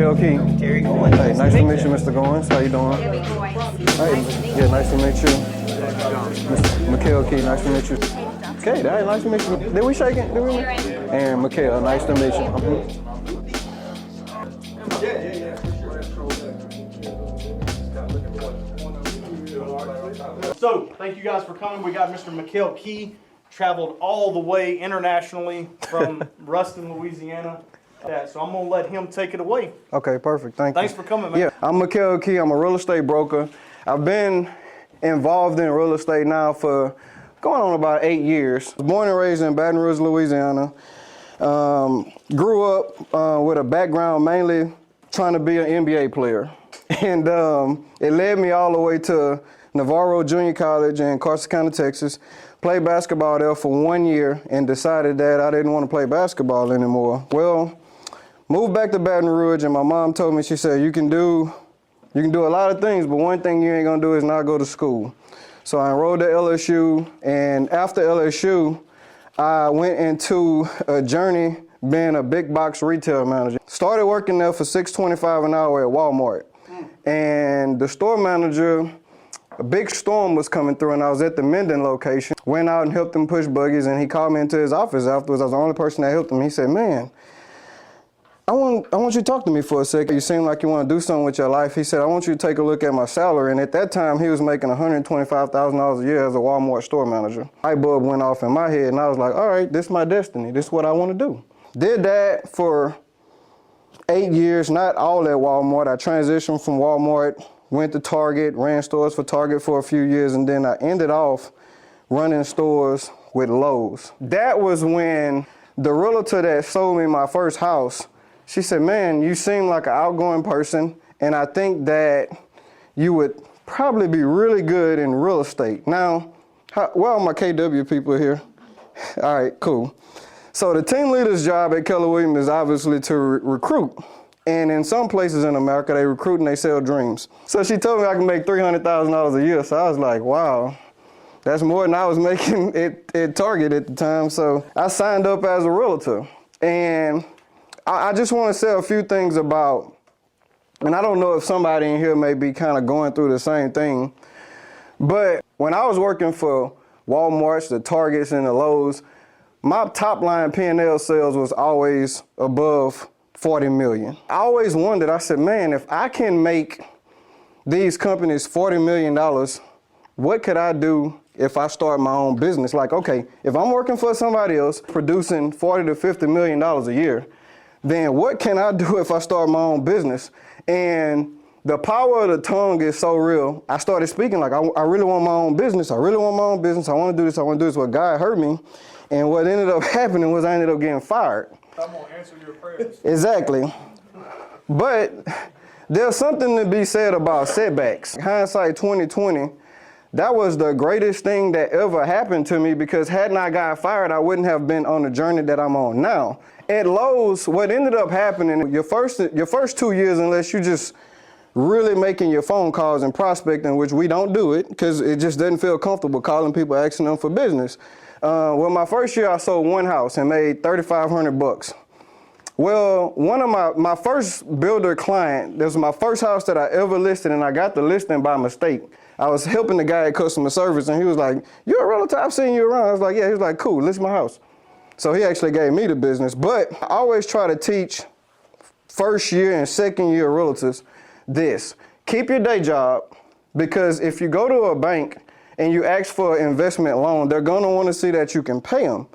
Mikhail Key. Terry Goins. Hey, nice to meet you, Mr. Goins. How you doing? Debbie Goins. Hey, yeah, nice to meet you. Mr. Mikhail Key, nice to meet you. Okay, hey, nice to meet you. Did we shake it? Did we? And Mikhail, nice to meet you. So, thank you guys for coming. We got Mr. Mikhail Key, traveled all the way internationally from Ruston, Louisiana. So I'm going to let him take it away. Okay, perfect. Thank you. Thanks for coming, man. Yeah, I'm Mikhail Key. I'm a real estate broker. I've been involved in real estate now for going on about 8 years. I was born and raised in Baton Rouge, Louisiana. Grew up with a background mainly trying to be an NBA player. And it led me all the way to Navarro Junior College in Carson County, Texas. Played basketball there for 1 year and decided that I didn't want to play basketball anymore. Well, moved back to Baton Rouge, and my mom told me, she said, you can do a lot of things, but one thing you ain't gonna do is not go to school. So I enrolled at LSU, and after LSU, I went into a journey being a big box retail manager. Started working there for $6.25 an hour at Walmart. And the store manager, a big storm was coming through, and I was at the Minden location. Went out and helped him push buggies, and he called me into his office afterwards. I was the only person that helped him. He said, man, I want you to talk to me for a second. You seem like you want to do something with your life. He said, I want you to take a look at my salary. And at that time, he was making $125,000 a year as a Walmart store manager. Light bulb went off in my head, and I was like, all right, this is my destiny. This is what I want to do. Did that for 8 years, not all at Walmart. I transitioned from Walmart, went to Target, ran stores for Target for a few years, and then I ended off running stores with Lowe's. That was when the realtor that sold me my first house, she said, man, you seem like an outgoing person, and I think that you would probably be really good in real estate. Now, where are my KW people here? All right, cool. So the team leader's job at Keller Williams is obviously to recruit. And in some places in America, they recruit and they sell dreams. So she told me I can make $300,000 a year. So I was like, wow, that's more than I was making at Target at the time. So I signed up as a realtor. And I just want to say a few things about, and I don't know if somebody in here may be kind of going through the same thing, but when I was working for Walmarts, the Targets, and the Lowe's, my top line P&L sales was always above 40 million. I always wondered, I said, man, if I can make these companies $40 million, what could I do if I start my own business? Like, okay, if I'm working for somebody else producing $40 to $50 million a year, then what can I do if I start my own business? And the power of the tongue is so real. I started speaking like, I really want my own business. I really want my own business. I want to do this. I want to do this. Well, God heard me. And what ended up happening was I ended up getting fired. I'm going to answer your prayers. Exactly. But there's something to be said about setbacks. Hindsight 2020, that was the greatest thing that ever happened to me, because hadn't I got fired, I wouldn't have been on the journey that I'm on now. At Lowe's, what ended up happening, your first 2 years, unless you just really making your phone calls and prospecting, which we don't do it because it just doesn't feel comfortable calling people, asking them for business. Well, my first year I sold one house and made $3,500. Well, one of my first builder client, this was my first house that I ever listed, and I got the listing by mistake. I was helping the guy at customer service, and he was like, you're a realtor, I've seen you around. I was like, yeah. He was like, cool, list my house. So he actually gave me the business. But I always try to teach first year and second year realtors this. Keep your day job, because if you go to a bank and you ask for an investment loan, they're going to want to see that you can pay them.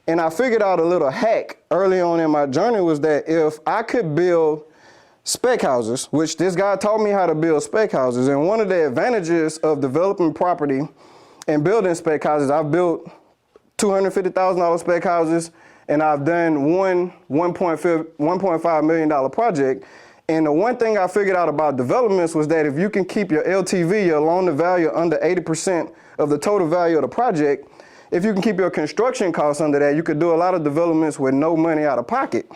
And I figured out a little hack early on in my journey was that if I could build spec houses, which this guy taught me how to build spec houses, and one of the advantages of developing property and building spec houses, I've built $250,000 spec houses, and I've done one $1.5 million project. And the one thing I figured out about developments was that if you can keep your LTV, your loan to value, under 80% of the total value of the project, if you can keep your construction costs under that, you could do a lot of developments with no money out of pocket.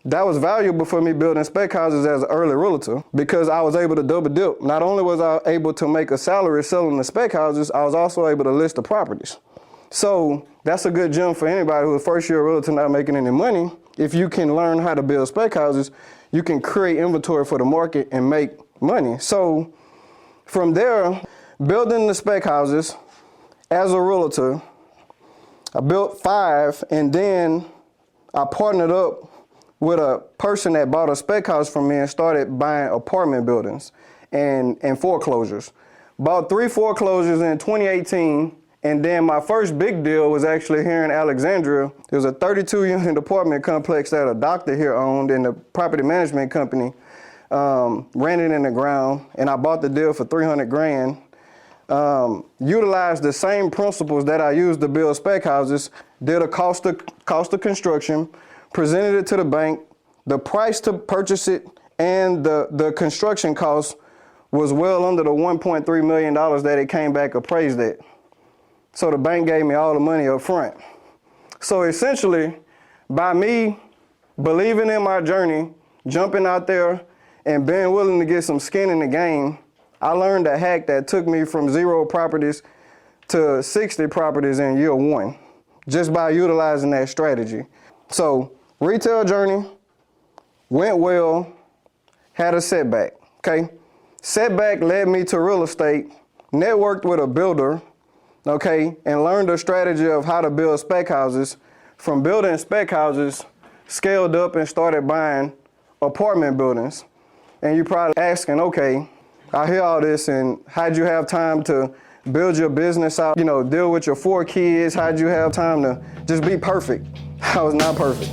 That was valuable for me building spec houses as an early realtor, because I was able to double dip. Not only was I able to make a salary selling the spec houses, I was also able to list the properties. So that's a good gem for anybody who's first year realtor not making any money. If you can learn how to build spec houses, you can create inventory for the market and make money. So from there, building the spec houses as a realtor, I built 5, and then I partnered up with a person that bought a spec house from me and started buying apartment buildings and foreclosures. Bought 3 foreclosures in 2018, and then my first big deal was actually here in Alexandria. There was a 32-unit apartment complex that a doctor here owned, and the property management company ran it in the ground, and I bought the deal for $300 grand. Utilized the same principles that I used to build spec houses, did a cost of construction, presented it to the bank. The price to purchase it and the construction cost was well under the $1.3 million that it came back appraised at. So the bank gave me all the money up front. So essentially, by me believing in my journey, jumping out there and being willing to get some skin in the game, I learned a hack that took me from 0 properties to 60 properties in year 1, just by utilizing that strategy. So retail journey went well, had a setback, okay? Setback led me to real estate, networked with a builder, okay, and learned the strategy of how to build spec houses. From building spec houses, scaled up and started buying apartment buildings. And you're probably asking, okay, I hear all this, and how'd you have time to build your business out, deal with your 4 kids? How'd you have time to just be perfect? I was not perfect.